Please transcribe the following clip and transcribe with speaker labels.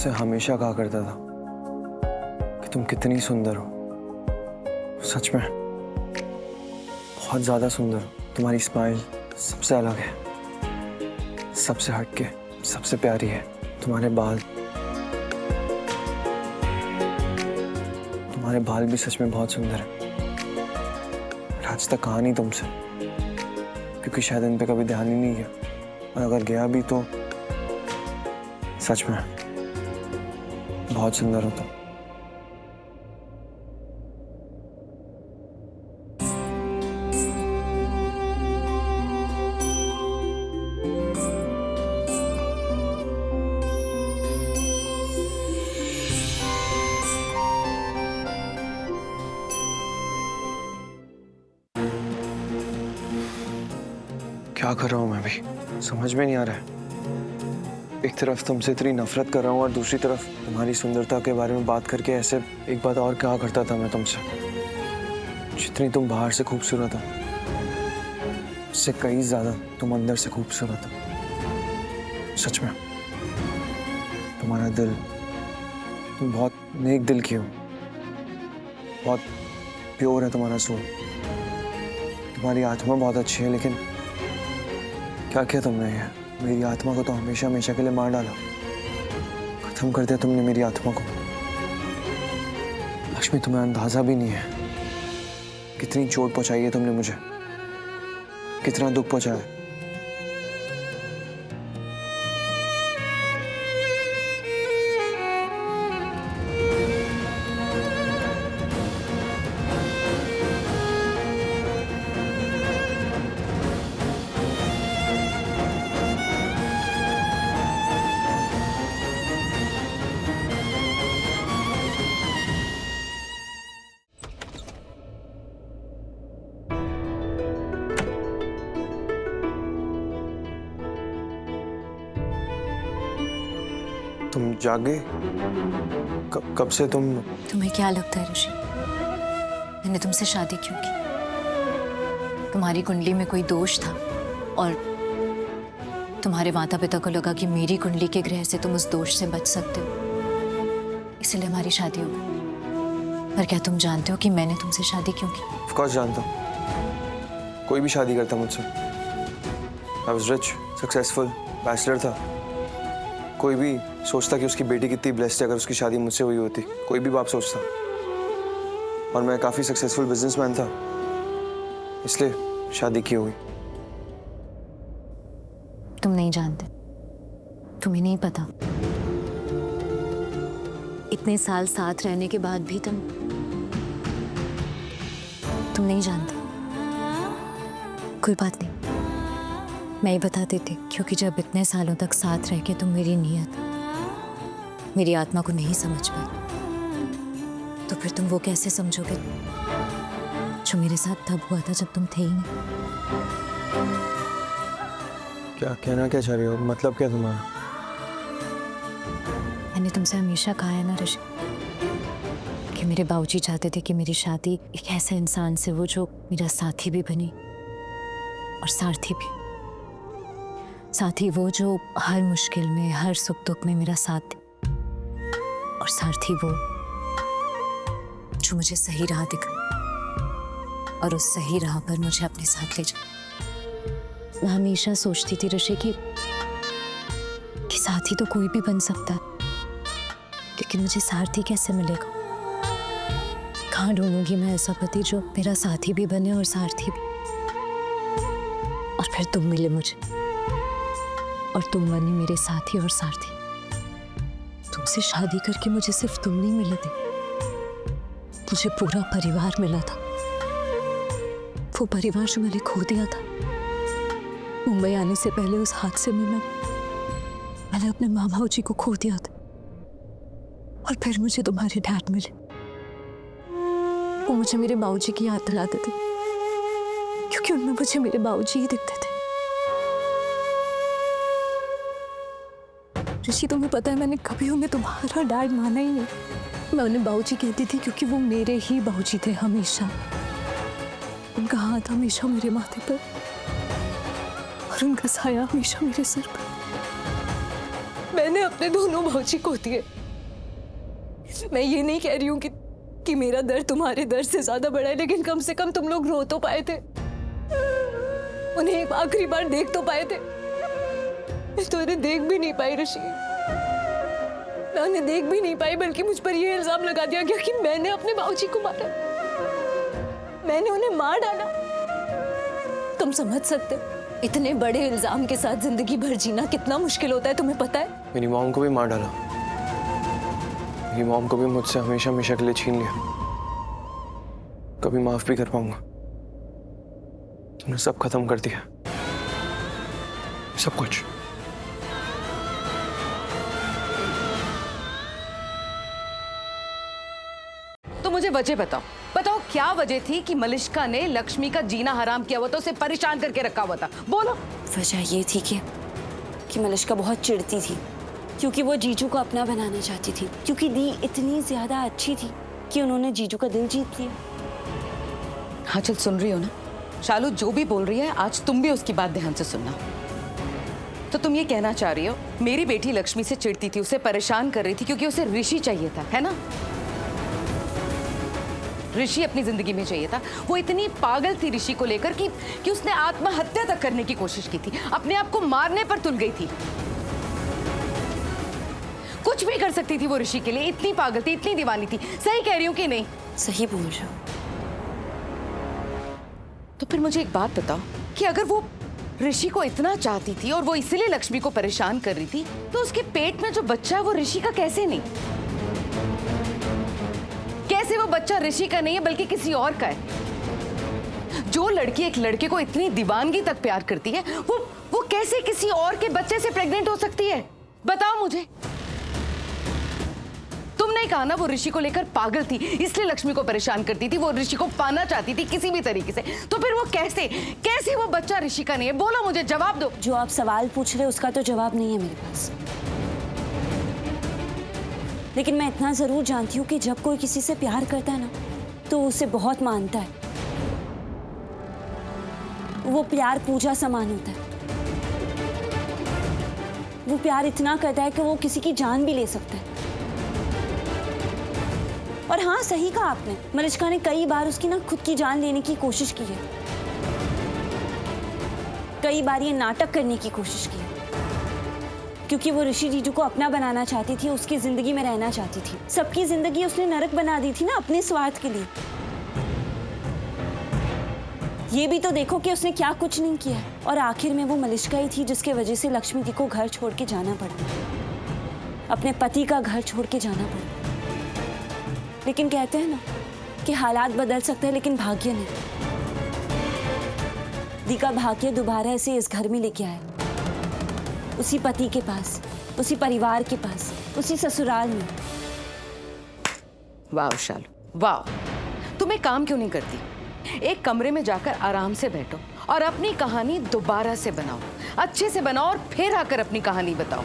Speaker 1: तुमसे हमेशा कहा करता था कि तुम कितनी सुंदर हो। सच में बहुत ज्यादा सुंदर हो। तुम्हारी स्माइल सबसे अलग है, सबसे हटके, सबसे प्यारी है। तुम्हारे बाल भी सच में बहुत सुंदर है। आज तक कहा नहीं तुमसे, क्योंकि शायद इन पे कभी ध्यान ही नहीं गया, और अगर गया भी तो सच में बहुत सुंदर हो तुम। क्या कर रहा हूँ मैं भी समझ में नहीं आ रहा है। एक तरफ तुमसे इतनी नफरत कर रहा हूँ और दूसरी तरफ तुम्हारी सुंदरता के बारे में बात करके ऐसे। एक बात और कहा करता था मैं तुमसे, जितनी तुम बाहर से खूबसूरत हो उससे कई ज्यादा तुम अंदर से खूबसूरत हो। सच में तुम्हारा दिल, तुम बहुत नेक दिल की हो, बहुत प्योर है तुम्हारा सोल। तुम्हारी आत्मा बहुत अच्छी है, लेकिन क्या किया तुमने? ये मेरी आत्मा को तो हमेशा हमेशा के लिए मार डाला, खत्म कर दिया तुमने मेरी आत्मा को। लक्ष्मी, तुम्हें अंदाजा भी नहीं है कितनी चोट पहुंचाई है तुमने मुझे, कितना दुख पहुंचाया है। तुम जागे? कब से तुम?
Speaker 2: तुम्हें क्या लगता है ऋषि, मैंने तुमसे शादी क्यों की? तुम्हारी कुंडली में कोई दोष था और तुम्हारे माता पिता को लगा कि मेरी कुंडली के ग्रह से तुम उस दोष से बच सकते हो, इसलिए हमारी शादी हो गई। पर क्या तुम जानते हो कि मैंने तुमसे शादी क्यों की?
Speaker 1: ऑफ कोर्स जानता हूँ। कोई भी शादी करता मुझसे। I was rich, successful, bachelor था। कोई भी सोचता कि उसकी बेटी कितनी ब्लेस्ड है अगर उसकी शादी मुझसे हुई होती। कोई भी बाप सोचता। और मैं काफी सक्सेसफुल बिजनेसमैन था, इसलिए शादी की हुई।
Speaker 2: तुम नहीं जानते, तुम्हें नहीं पता। इतने साल साथ रहने के बाद भी तुम नहीं जानते। कोई बात नहीं, मैं ही बता देती, क्योंकि जब इतने सालों तक साथ रह के तुम मेरी नीयत, मेरी आत्मा को नहीं समझ पाए, तो फिर तुम वो कैसे समझोगे जो मेरे साथ तब हुआ था जब तुम थे ही नहीं।
Speaker 1: क्या कहना क्या चाह रही हो? मतलब क्या तुम्हारा?
Speaker 2: मैंने तुमसे हमेशा कहा है ना ऋषि कि मेरे बाबूजी चाहते थे कि मेरी शादी एक ऐसे इंसान से हो जो मेरा साथी भी बने और सारथी भी। साथी वो जो हर मुश्किल में, हर सुख दुख में मेरा साथ दे, और सारथी वो जो मुझे सही राह दिखाए और उस सही राह पर मुझे अपने साथ ले जाए। मैं हमेशा सोचती थी ऋषि कि साथी तो कोई भी बन सकता है, लेकिन मुझे सारथी कैसे मिलेगा? कहाँ ढूंढूंगी मैं ऐसा पति जो मेरा साथी भी बने और सारथी भी? और फिर तुम मिले मुझे, और तुम बनी मेरे साथी और सारथी। तुमसे शादी करके मुझे सिर्फ तुम नहीं मिले थे, मुझे पूरा परिवार मिला था। वो परिवार जो मैंने खो दिया था मुंबई आने से पहले उस हादसे में। मैंने अपने माँ बाबू जी को खो दिया था, और फिर मुझे तुम्हारे डैड मिले। वो मुझे मेरे बाबूजी की याद दिलाते थे, क्योंकि उनमें मुझे मेरे बाबूजी ही दिखते थे। ऋषि, तुम्हें पता है मैंने कभी उन्हें तुम्हारा डैड माना ही नहीं। मैं उन्हें बाबूजी कहती थी क्योंकि वो मेरे ही बाबूजी थे हमेशा। उनका हाथ हमेशा मेरे माथे पर और उनका साया हमेशा मेरे सर पर। मैंने अपने दोनों भाजी को दिए। मैं ये नहीं कह रही हूँ कि मेरा दर्द तुम्हारे दर्द से ज्यादा बड़ा है, लेकिन कम से कम तुम लोग रो तो पाए थे, उन्हें एक आखिरी बार देख तो पाए थे। मैं तो उन्हें देख भी नहीं पाई ऋषि, मैं उन्हें देख भी नहीं पाई, बल्कि मुझ पर यह इल्जाम लगा दिया गया कि मैंने अपने बाबूजी को मारा, मैंने उन्हें मार डाला। तुम समझ सकते हो इतने बड़े इल्जाम के साथ जिंदगी भर जीना कितना मुश्किल होता है, तुम्हें पता है?
Speaker 1: मेरी मॉम को भी मार डाला, मेरी मॉम को भी मुझसे हमेशा हमेशा के लिए छीन लिया। कभी माफ भी कर पाऊंगा? तुमने सब खत्म कर दिया, सब कुछ।
Speaker 3: तो मुझे वजह बताओ, बताओ क्या वजह थी कि मलिष्का ने लक्ष्मी का जीना हराम किया हुआ था, उसे परेशान करके रखा हुआ था? बोलो।
Speaker 4: वजह ये थी कि मलिष्का बहुत चिढ़ती थी, क्योंकि वो जीजू को अपना बनाना चाहती थी, क्योंकि दी इतनी ज्यादा अच्छी थी कि उन्होंने जीजू का दिल जीत लिया।
Speaker 3: हाँ चल, सुन रही हो ना शालू, जो भी बोल रही है आज तुम भी उसकी बात ध्यान से सुनना। तो तुम ये कहना चाह रही हो मेरी बेटी लक्ष्मी से चिढ़ती थी, उसे परेशान कर रही थी क्योंकि उसे ऋषि चाहिए था, है ना? ऋषि अपनी जिंदगी में चाहिए था। वो इतनी पागल थी ऋषि को लेकर कि उसने आत्महत्या तक करने की कोशिश की थी, अपने आप को मारने पर तुल गई थी। कुछ भी कर सकती थी वो ऋषि के लिए, इतनी पागल थी, इतनी दीवानी थी। सही कह रही हूँ कि नहीं?
Speaker 4: सही बोल रहे हो।
Speaker 3: तो फिर मुझे एक बात बताओ कि अगर वो ऋषि को इतना चाहती थी और वो इसीलिए लक्ष्मी को परेशान कर रही थी, तो उसके पेट में जो बच्चा है वो ऋषि का कैसे नहीं? कैसे वो बच्चा ऋषि का नहीं है बल्कि किसी और का है? जो लड़की एक लड़के को इतनी दीवानगी तक प्यार करती है, वो कैसे किसी और के बच्चे से प्रेग्नेंट हो सकती है? बताओ मुझे। तुमने कहा ना वो ऋषि को लेकर पागल थी, इसलिए लक्ष्मी को परेशान करती थी, वो ऋषि को पाना चाहती थी किसी भी तरीके से। तो फिर वो कैसे वो बच्चा ऋषि का नहीं है? बोलो मुझे, जवाब दो।
Speaker 4: जो आप सवाल पूछ रहे हो उसका तो जवाब नहीं है मेरे पास, लेकिन मैं इतना जरूर जानती हूँ कि जब कोई किसी से प्यार करता है ना, तो उसे बहुत मानता है। वो प्यार पूजा समान होता है। वो प्यार इतना करता है कि वो किसी की जान भी ले सकता है। और हाँ, सही कहा आपने, मलिष्का ने कई बार उसकी ना खुद की जान लेने की कोशिश की है, कई बार ये नाटक करने की कोशिश की है, क्योंकि वो ऋषि जीजू को अपना बनाना चाहती थी, उसकी जिंदगी में रहना चाहती थी। सबकी जिंदगी उसने नरक बना दी थी ना अपने स्वार्थ के लिए। ये भी तो देखो कि उसने क्या कुछ नहीं किया। और आखिर में वो मलिष्का ही थी जिसके वजह से लक्ष्मी दी को घर छोड़ के जाना पड़ा, अपने पति का घर छोड़ के जाना पड़ा। लेकिन कहते हैं ना कि हालात बदल सकते हैं लेकिन भाग्य नहीं। दी का भाग्य दोबारा ऐसे इस घर में लेके आया, उसी पति के पास, उसी परिवार के पास, उसी ससुराल में।
Speaker 3: वाह शालू, वाह। तुम एक काम क्यों नहीं करती? एक कमरे में जाकर आराम से बैठो और अपनी कहानी दोबारा से बनाओ, अच्छे से बनाओ, और फिर आकर अपनी कहानी बताओ।